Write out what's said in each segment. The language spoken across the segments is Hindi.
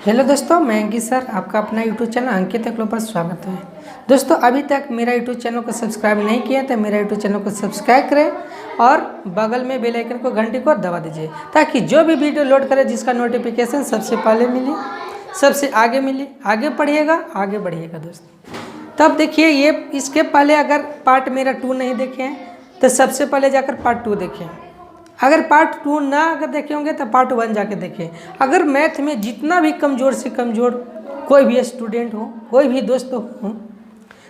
हेलो दोस्तों, मैं अंकित सर, आपका अपना यूट्यूब चैनल अंकित एक्लो पर स्वागत है। दोस्तों, अभी तक मेरा यूट्यूब चैनल को सब्सक्राइब नहीं किया तो मेरा यूट्यूब चैनल को सब्सक्राइब करें और बगल में बेल आइकन को घंटी को दबा दीजिए ताकि जो भी वीडियो लोड करे जिसका नोटिफिकेशन सबसे पहले मिले, सबसे आगे मिले। आगे पढ़िएगा, आगे बढ़िएगा दोस्तों। तब देखिए, ये इसके पहले अगर पार्ट मेरा 2 नहीं देखे हैं तो सबसे पहले जाकर पार्ट 2 देखें। अगर पार्ट 2 ना अगर देखे होंगे तो पार्ट 1 जाके देखें। अगर मैथ में जितना भी कमज़ोर से कमज़ोर कोई भी स्टूडेंट हो, कोई भी दोस्त हो,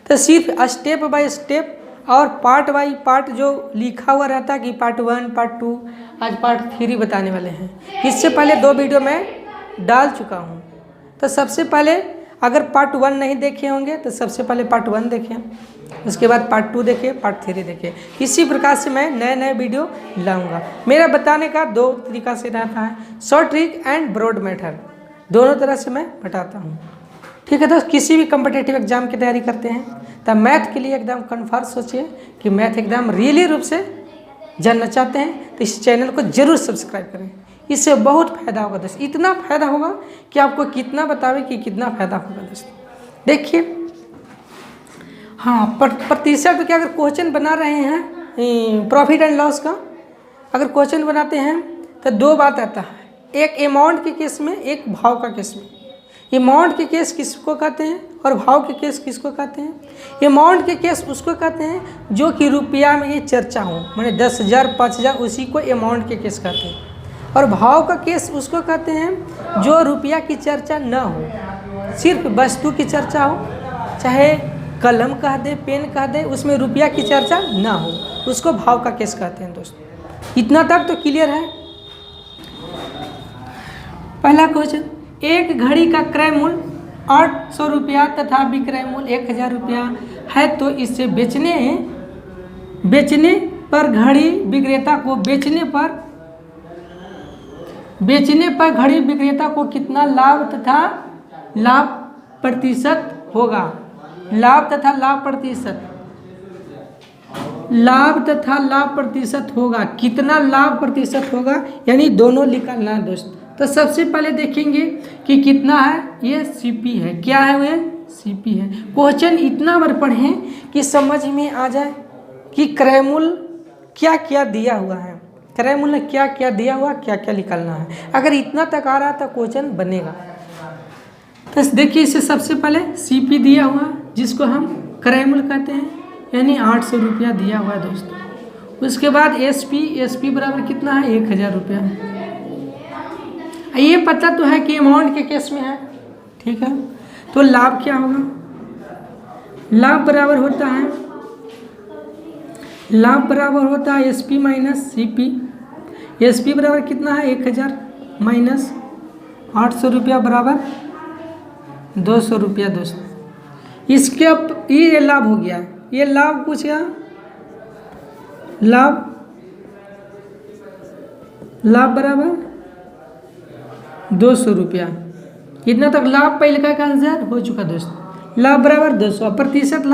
तो सिर्फ स्टेप बाय स्टेप और पार्ट बाय पार्ट जो लिखा हुआ रहता है कि पार्ट 1, पार्ट 2, आज पार्ट 3 बताने वाले हैं। इससे पहले 2 वीडियो मैं डाल चुका हूँ। तो सबसे पहले अगर पार्ट 1 नहीं देखे होंगे तो सबसे पहले पार्ट 1 देखें, उसके बाद पार्ट 2 देखें, पार्ट 3 देखें। इसी प्रकार से मैं नए नए वीडियो लाऊंगा। मेरा बताने का 2 तरीका से रहता है, short trick and broad method, दोनों तरह से मैं बताता हूँ। ठीक है दोस्त, किसी भी कम्पिटिटिव एग्जाम की तैयारी करते हैं तब मैथ के लिए एकदम कन्फर्म सोचिए कि मैथ एकदम रियली रूप से जानना चाहते हैं तो इस चैनल को जरूर सब्सक्राइब करें। इससे बहुत फायदा होगा दोस्त, इतना फायदा होगा कि आपको कितना बतावे कि कितना फायदा होगा दोस्त। देखिए, हाँ, प्रतिशत के अगर क्वेश्चन बना रहे हैं प्रॉफिट एंड लॉस का, अगर क्वेश्चन बनाते हैं तो 2 बात आता है, एक अमाउंट के केस में, एक भाव का केस में। अमाउंट के केस किसको कहते हैं और भाव के केस किसको कहते हैं? अमाउंट के केस उसको कहते हैं जो कि रुपया में ये चर्चा हो, मैंने 10,000, 5,000, उसी को अमाउंट के केस कहते हैं। और भाव का केस उसको कहते हैं जो रुपया की चर्चा न हो, सिर्फ वस्तु की चर्चा हो, चाहे कलम कह दे, पेन कह दे, उसमें रुपया की चर्चा ना हो, उसको भाव का केस कहते हैं दोस्तों। इतना तक तो क्लियर है। पहला क्वेश्चन, एक घड़ी का क्रय मूल्य 800 रुपया तथा विक्रय मूल्य 1,000 रुपया है तो इसे बेचने पर घड़ी विक्रेता को बेचने पर घड़ी विक्रेता को कितना लाभ तथा लाभ प्रतिशत होगा? लाभ तथा लाभ प्रतिशत होगा, कितना लाभ प्रतिशत होगा, यानी दोनों निकालना है दोस्त। तो सबसे पहले देखेंगे कि कितना है, ये सीपी है। क्या है? वे सीपी है। क्वेश्चन इतना बार पढ़ें कि समझ में आ जाए कि क्रय मूल्य क्या क्या दिया हुआ है, क्रय मूल्य क्या क्या दिया हुआ, क्या क्या निकालना है। अगर इतना तक आ रहा तो क्वेश्चन बनेगा। तो देखिए, इससे सबसे पहले सीपी दिया हुआ जिसको हम क्रय मूल्य कहते हैं, यानी 800 रुपया दिया हुआ है दोस्तों। उसके बाद एसपी बराबर कितना है? 1,000 रुपया। ये पता तो है कि अमाउंट के केस में है, ठीक है। तो लाभ क्या होगा? लाभ बराबर होता है एसपी माइनस सीपी। एसपी बराबर कितना है? 1,000 माइनस 800 रुपया बराबर 200 रुपया दोस्तों। इसके अब ये लाभ हो गया, ये लाभ पूछेगा, लाभ बराबर 200 रुपया। इतना तक लाभ पहले का आंसर हो चुका दोस्तों। लाभ बराबर 200, प्रतिशत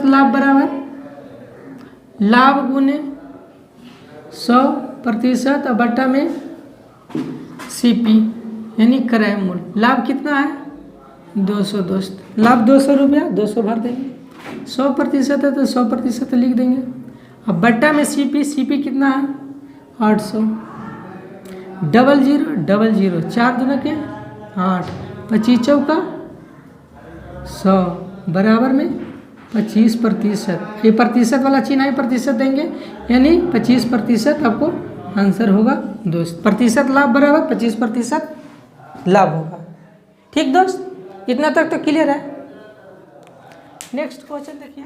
लाभ बराबर लाभ गुने 100% और बट्टा में सीपी यानी क्रय मूल्य। लाभ कितना है? 200 दोस्त। लाभ 200 रुपया, 200 भर देंगे। 100% है तो 100% लिख देंगे। अब बट्टा में सीपी कितना है? 800। 0000, 4 दूना के 8, 25 चौका 100 बराबर में 25%। ये प्रतिशत वाला चिन्ह है, प्रतिशत देंगे, यानी 25% आपको आंसर होगा दोस्त। प्रतिशत लाभ बराबर 25% लाभ होगा। ठीक दोस्त, इतना तक तो क्लियर है। नेक्स्ट क्वेश्चन देखिए,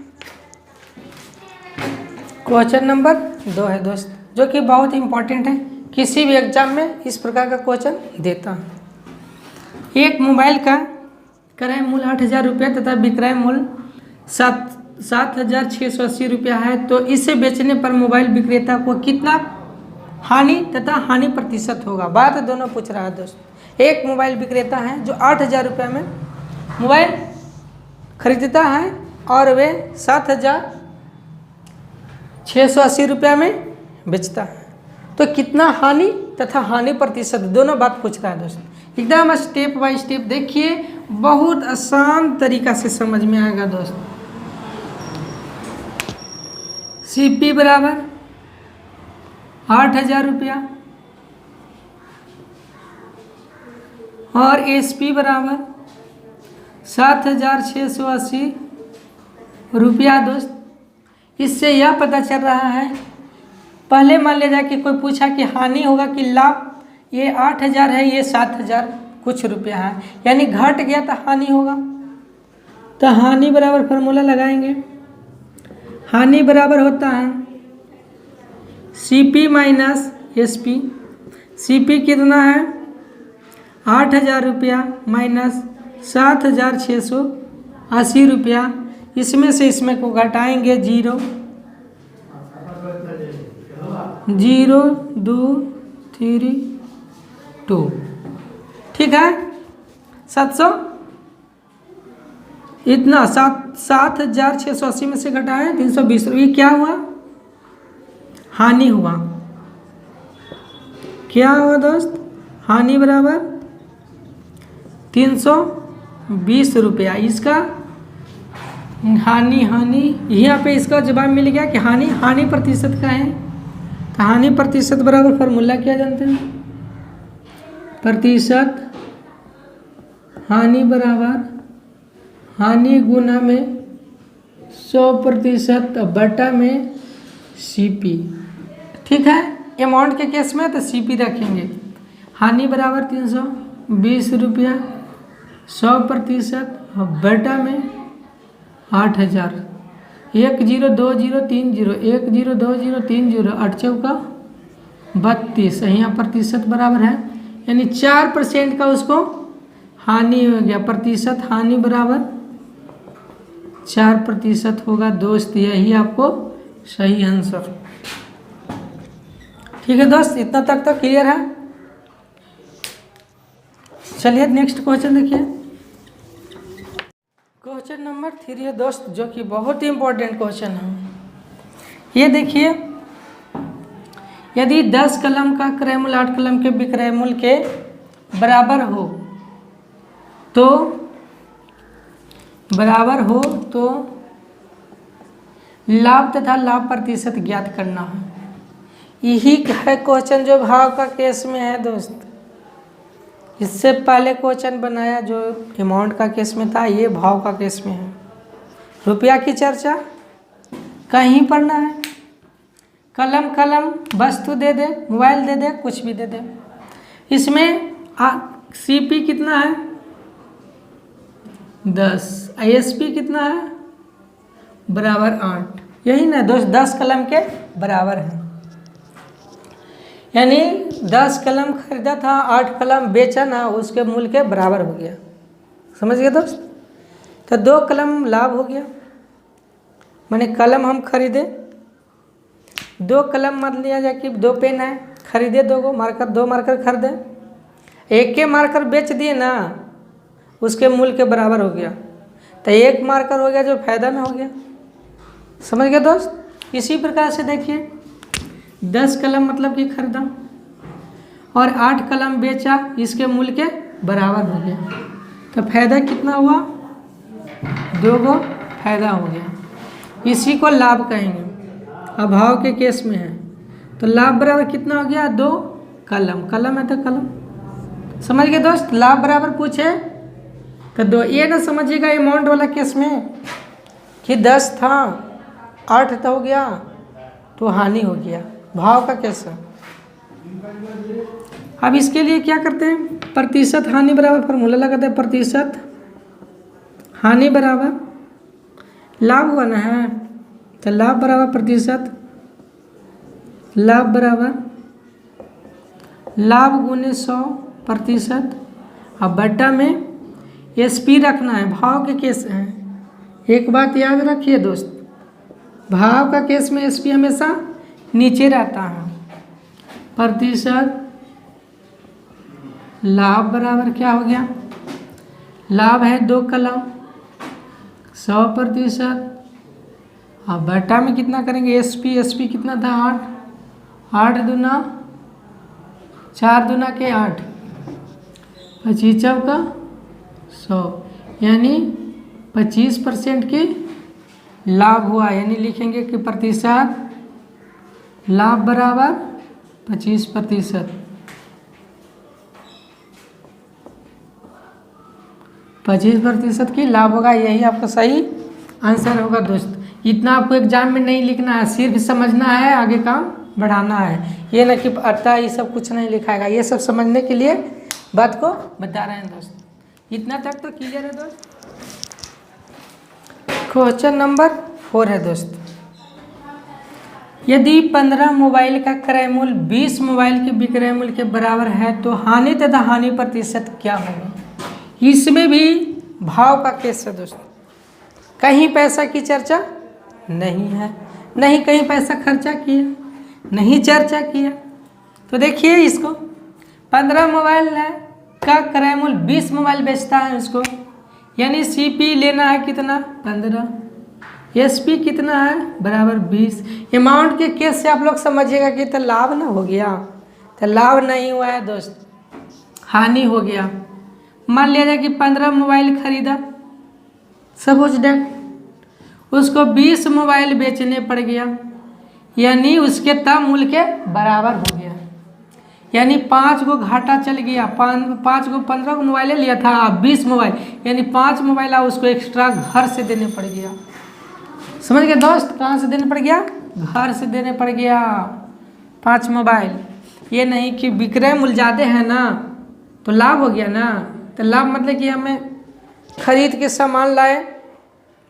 क्वेश्चन नंबर 2 है दोस्त, जो कि बहुत इंपॉर्टेंट है, किसी भी एग्जाम में इस प्रकार का क्वेश्चन देता है। एक मोबाइल का क्रय मूल्य 8,000 रुपया तथा विक्रय मूल्य 7,680 रुपया है तो इसे बेचने पर मोबाइल विक्रेता को कितना हानि तथा हानि प्रतिशत होगा? बात दोनों पूछ रहा है दोस्त। एक मोबाइल विक्रेता है जो 8,000 रुपया में मोबाइल खरीदता है और वे 7,680 रुपया में बेचता है। तो कितना हानि तथा हानि प्रतिशत दोनों बात पूछ रहा है दोस्तों। एकदम स्टेप बाय स्टेप देखिए, बहुत आसान तरीका से समझ में आएगा दोस्तों। CP बराबर 8,000 रुपया और SP बराबर 7,680 रुपया दोस्त। इससे यह पता चल रहा है, पहले मान लिया जाए कि कोई पूछा कि हानि होगा कि लाभ, ये 8,000 है, ये 7,000 कुछ रुपया है, यानी घट गया तो हानि होगा। तो हानि बराबर फॉर्मूला लगाएंगे, हानि बराबर होता है CP माइनस SP। CP कितना है 8,000 रुपया माइनस 7,680 रुपया। इसमें से इसमें को घटाएंगे 0 0 2 3 2, ठीक है। 700 इतना 7,680 में से घटाए 320 रुपये, क्या हुआ हानि हुआ। क्या हुआ दोस्त, हानि बराबर 320 रुपया। इसका हानि यहाँ पे इसका जवाब मिल गया कि हानि प्रतिशत का है। तो हानि प्रतिशत बराबर फॉर्मूला क्या जानते हैं, प्रतिशत हानि बराबर हानि गुना में 100% बटा में CP, ठीक है। अमाउंट के केस में तो CP रखेंगे। हानि बराबर 320 रुपया 100% बटा में 8,000। 1 0 2 0 3 0 1 0 2 0 3 0 8 चौका 32, यहाँ प्रतिशत बराबर है, यानी 4% का उसको हानि हो गया। प्रतिशत हानि बराबर 4% होगा दोस्त, यही आपको सही आंसर। ठीक है दोस्त, इतना तक तो क्लियर है। चलिए नेक्स्ट क्वेश्चन देखिए, क्वेश्चन नंबर 3 है दोस्त, जो कि बहुत ही इम्पोर्टेंट क्वेश्चन है। ये देखिए, यदि 10 कलम का क्रय मूल्य 8 कलम के विक्रय मूल्य के बराबर हो तो लाभ तथा लाभ प्रतिशत ज्ञात करना है। यही है क्वेश्चन जो भाव का केस में है दोस्त। इससे पहले क्वेश्चन बनाया जो अमाउंट का केस में था, ये भाव का केस में है। रुपया की चर्चा कहीं पर ना है। कलम वस्तु दे दे, मोबाइल दे दे, कुछ भी दे दे। इसमें CP कितना है 10, ISP कितना है बराबर 8, यही ना दोस्त 10 कलम के बराबर है। यानी 10 कलम खरीदा था, 8 कलम बेचा ना, उसके मूल्य के बराबर हो गया। समझ गए दोस्त। तो 2 कलम लाभ हो गया, माने कलम हम खरीदे 2 कलम, मान लिया जाए कि 2 पेन है, खरीदे 2 मार्कर, 2 मार्कर खरीदे, एक के मार्कर बेच दिए ना, उसके मूल्य के बराबर हो गया। तो 1 मार्कर हो गया जो फायदा में हो गया। समझ गए दोस्त। इसी प्रकार से देखिए, 10 कलम मतलब कि खरीदा और 8 कलम बेचा, इसके मूल्य के बराबर हो गया। तो फायदा कितना हुआ 2 फायदा हो गया। इसी को लाभ कहेंगे। अभाव के केस में है तो लाभ बराबर कितना हो गया 2 कलम है तो कलम। समझ गए दोस्त। लाभ बराबर पूछे तो 2। ये ना समझिएगा अमाउंट वाला केस में कि 10 था 8 तो हो गया तो हानि हो गया। भाव का केस है। अब इसके लिए क्या करते हैं, प्रतिशत हानि बराबर फॉर्मूला लगाते हैं। प्रतिशत हानि बराबर लाभ हुआ ना है, तो लाभ बराबर प्रतिशत, लाभ बराबर लाभ गुने 100% अब बट्टा में SP रखना है। भाव के केस है। एक बात याद रखिए दोस्त, भाव का केस में SP हमेशा नीचे रहता है। प्रतिशत लाभ बराबर क्या हो गया, लाभ है 2 कलम 100%, अब बटा में कितना करेंगे SP कितना था 8 दूना 4 दूना के 8, 25 चौका 100, यानी 25% की लाभ हुआ। यानी लिखेंगे कि प्रतिशत लाभ बराबर 25%। 25% की लाभ होगा, यही आपका सही आंसर होगा दोस्त। इतना आपको एग्जाम में नहीं लिखना है, सिर्फ समझना है, आगे काम बढ़ाना है। ये ना कि अतः ये सब कुछ नहीं लिखाएगा, ये सब समझने के लिए बात को बता रहे हैं दोस्त। इतना तक तो क्लियर है दोस्त। क्वेश्चन नंबर 4 है दोस्त। यदि 15 मोबाइल का क्रय मूल्य 20 मोबाइल के विक्रय मूल्य के बराबर है तो हानि तथा हानि प्रतिशत क्या होगा। इसमें भी भाव का केस है दोस्त। कहीं पैसा की चर्चा नहीं है, नहीं कहीं पैसा खर्चा किया, नहीं चर्चा किया। तो देखिए इसको 15 मोबाइल है का क्रय मूल्य 20 मोबाइल बेचता है उसको, यानी सीपी लेना है कितना 15, एसपी कितना है बराबर 20। अमाउंट के केस से आप लोग समझिएगा कि तो लाभ ना हो गया, तो लाभ नहीं हुआ है दोस्त, हानि हो गया। मान लिया जाए कि 15 मोबाइल खरीदा, सपोज डेट उसको 20 मोबाइल बेचने पड़ गया, यानी उसके तब मूल्य के बराबर हो गया, यानी 5 को घाटा चल गया। 5 को 15 को मोबाइल लिया था, 20 मोबाइल, यानी 5 मोबाइल उसको एक्स्ट्रा घर से देने पड़ गया। समझ गए दोस्त, कहाँ से देने पड़ गया, घर से देने पड़ गया 5 मोबाइल। ये नहीं कि विक्रय मूल्य ज़्यादा है ना तो लाभ हो गया ना, तो लाभ मतलब कि हमें खरीद के सामान लाए,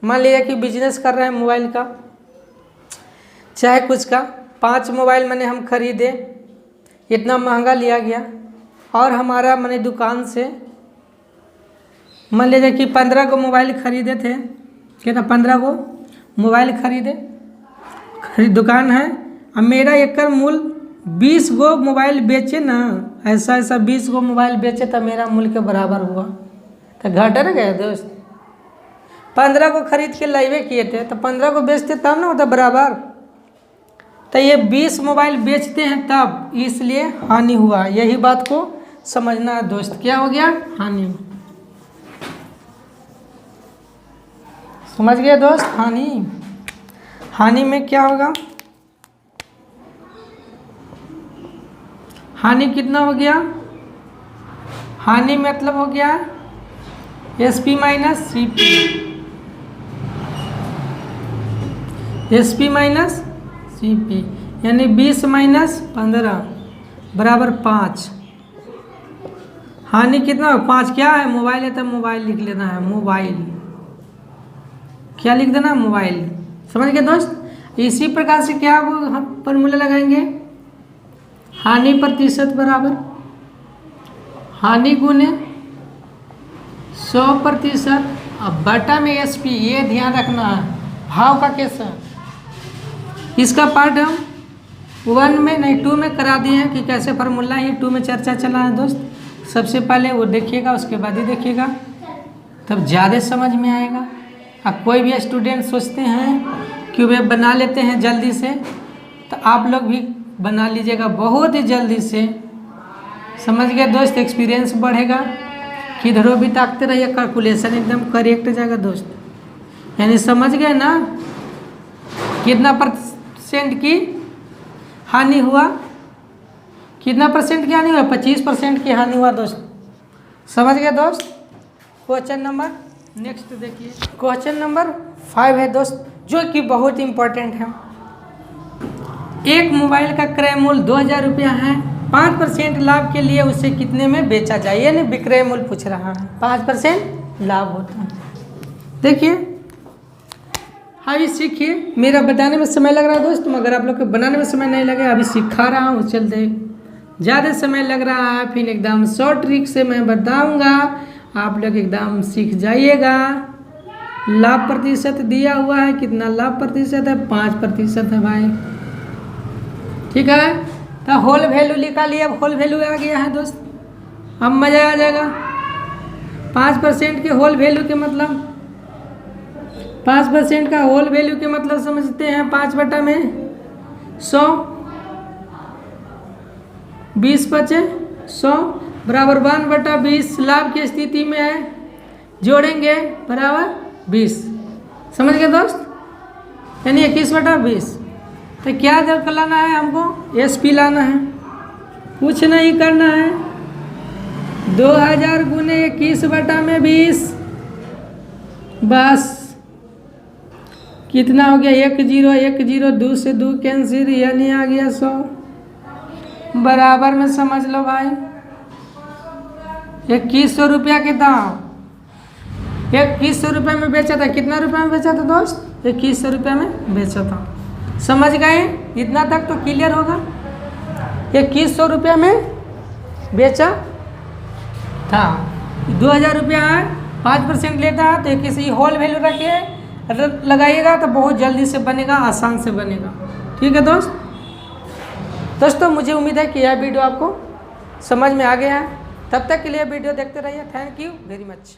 मान लिया कि बिजनेस कर रहे हैं मोबाइल का चाहे कुछ का, 5 मोबाइल मैंने हम खरीदे, इतना महंगा लिया गया, और हमारा मैंने दुकान से मान लीजिए कि 15 को मोबाइल खरीदे थे, कितना 15 को मोबाइल खरीदे, दुकान है, अब मेरा एकड़ मूल्य 20 गो मोबाइल बेचे ना, ऐसा 20 गो मोबाइल बेचे तो मेरा मूल्य के बराबर हुआ, तो घाटा ना गया दोस्त। 15 को खरीद के लाइवे किए थे तो 15 को बेचते तब ना होता बराबर, तो ये 20 मोबाइल बेचते हैं तब, इसलिए हानि हुआ। यही बात को समझना है दोस्त, क्या हो गया हानि। समझ गए दोस्त, हानि। हानि में क्या होगा, हानि कितना हो गया, हानि मतलब हो गया SP minus CP, SP minus CP, यानी 20 माइनस 15 बराबर 5। हानि कितना हो, 5 क्या है, मोबाइल है तो मोबाइल लिख लेना है, मोबाइल क्या लिख देना, मोबाइल। समझ गए दोस्त। इसी प्रकार से क्या हम फॉर्मूला लगाएंगे, हानि प्रतिशत बराबर हानि गुने 100%, अब बटा में एसपी, ये ध्यान रखना है, भाव का केस है। इसका पार्ट हम 1 में नहीं 2 में करा दिए हैं कि कैसे फार्मूला, ये 2 में चर्चा चला है दोस्त। सबसे पहले वो देखिएगा, उसके बाद ही देखिएगा, तब ज़्यादा समझ में आएगा। अब कोई भी स्टूडेंट सोचते हैं कि वे बना लेते हैं जल्दी से, तो आप लोग भी बना लीजिएगा बहुत ही जल्दी से। समझ गए दोस्त, एक्सपीरियंस बढ़ेगा, किधरों भी ताकते रहिए, कैलकुलेशन एकदम करेक्ट जाएगा दोस्त। यानी समझ गए ना, कितना % की हानि हुआ, कितना % की हानि हुआ, 25% की हानि हुआ दोस्त। समझ गए दोस्त। क्वेश्चन नंबर नेक्स्ट देखिए, क्वेश्चन नंबर 5 है दोस्त, जो कि बहुत इम्पोर्टेंट है। एक मोबाइल का क्रय मूल्य 2000 रुपया है, 5% लाभ के लिए उसे कितने में बेचा जाए, यानी विक्रय मूल्य पूछ रहा है, 5% लाभ होता है। देखिए अभी सीखिए, मेरा बताने में समय लग रहा है दोस्त, मगर आप लोग को बनाने में समय नहीं लगे, अभी सिखा रहा हूँ, चलते ज़्यादा समय लग रहा है, फिर एकदम शॉर्ट ट्रिक से मैं बताऊँगा, आप लोग एकदम सीख जाइएगा। लाभ प्रतिशत दिया हुआ है, कितना लाभ प्रतिशत है, 5% है भाई, ठीक है। तो होल वैल्यू निकाल लिया, अब होल वैल्यू आ गया है दोस्त, अब मज़ा आ जाएगा। 5% के होल वैल्यू के मतलब, 5% का होल वैल्यू के मतलब समझते हैं, 5 बटा में 100, 20 बचे 100 बराबर 1/20 लाभ की स्थिति में है, जोड़ेंगे बराबर 20। समझ गए दोस्त, यानी 21/20। तो क्या दर लाना है हमको, SP लाना है, कुछ नहीं करना है। 2000 गुने 21/20 बस कितना हो गया, 1 0 1 0 2 से 2 कैंसिल, यानी आ गया 100 बराबर में। समझ लो भाई 2100 रुपया के दाम, 2100 रुपये में बेचा था। कितना रुपये में बेचा था दोस्त, 2100 रुपये में बेचा था। समझ गए, इतना तक तो क्लियर होगा। 2100 रुपये में बेचा था, 2000 रुपया है, 5% लेता है तो किसी होल वैल्यू रखिए लगाइएगा तो बहुत जल्दी से बनेगा, आसान से बनेगा। ठीक है दोस्तों मुझे उम्मीद है कि यह वीडियो आपको समझ में आ गया है। तब तक के लिए वीडियो देखते रहिए। Thank you very much.